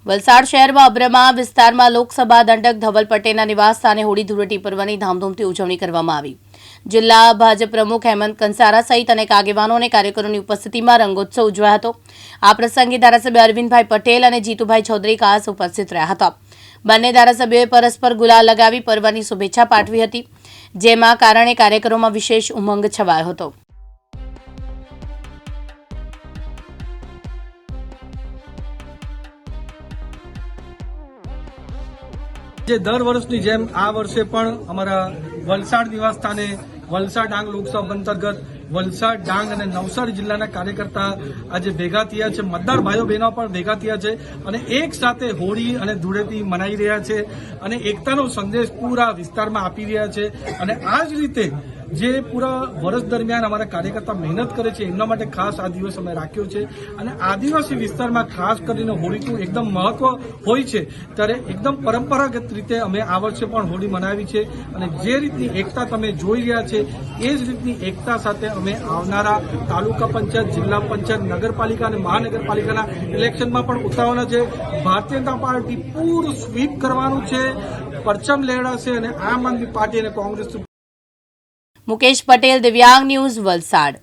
વલસાડ શહેરમાં અબ્રમા વિસ્તારમાં લોકસભા દંડક ધવલ પટેલના નિવાસ સ્થાને હોળી ધૂળેટી પર્વની ધામધૂમથી ઉજવણી કરવામાં આવી। જિલ્લા ભાજપ પ્રમુખ હેમંત કંસારા સહિત અનેક આગેવાનો અને કાર્યકરોની ઉપસ્થિતિમાં રંગોત્સવ ઉજવાયો હતો। આ પ્રસંગે ધારાસભ્ય અરવિંદભાઈ પટેલ અને જીતુભાઈ ચૌધરી ખાસ ઉપસ્થિત રહ્યા હતા। બંને ધારાસભ્યોએ પરસ્પર ગુલાલ લગાવી પર્વની શુભેચ્છા પાઠવી હતી, જેમાં કારણે કાર્યકરોમાં વિશેષ ઉમંગ છવાયો હતો। જે દર વર્ષની જેમ આ વર્ષે પણ અમારા વલસાડ નિવાસ સ્થાને વલસાડ ડાંગ લોકસભા અંતર્ગત વલસાડ ડાંગ અને નવસારી જિલ્લાના કાર્યકર્તા આજે ભેગા થયા છે। મતદાર ભાઈઓ બહેનો પણ ભેગા થયા છે અને એક સાથે હોળી અને ધૂળેટી મનાવી રહ્યા છે અને એકતાનો સંદેશ પૂરા વિસ્તારમાં આપી રહ્યા છે। અને આ જ રીતે જે પૂરા વર્ષ દરમિયાન અમારા કાર્યકર્તા મહેનત કરે છે એમના માટે ખાસ આ દિવસ અમે રાખ્યો છે। અને આદિવાસી વિસ્તારમાં ખાસ કરીને હોળીનું એકદમ મહત્વ હોય છે, ત્યારે એકદમ પરંપરાગત રીતે અમે આ વર્ષે પણ હોળી મનાવી છે। અને જે રીતની એકતા તમે જોઈ રહ્યા છે એ જ રીતની એકતા સાથે અમે આવનારા તાલુકા પંચાયત, જિલ્લા પંચાયત, નગરપાલિકા અને મહાનગરપાલિકાના ઇલેક્શનમાં પણ ઉતારવાના છે। ભારતીય જનતા પાર્ટી પૂરું સ્વીપ કરવાનું છે, પરચમ લહેરાશે અને આમ આદમી પાર્ટી અને કોંગ્રેસ। મુકેશ પટેલ, દિવ્યાંગ ન્યૂઝ, વલસાડ।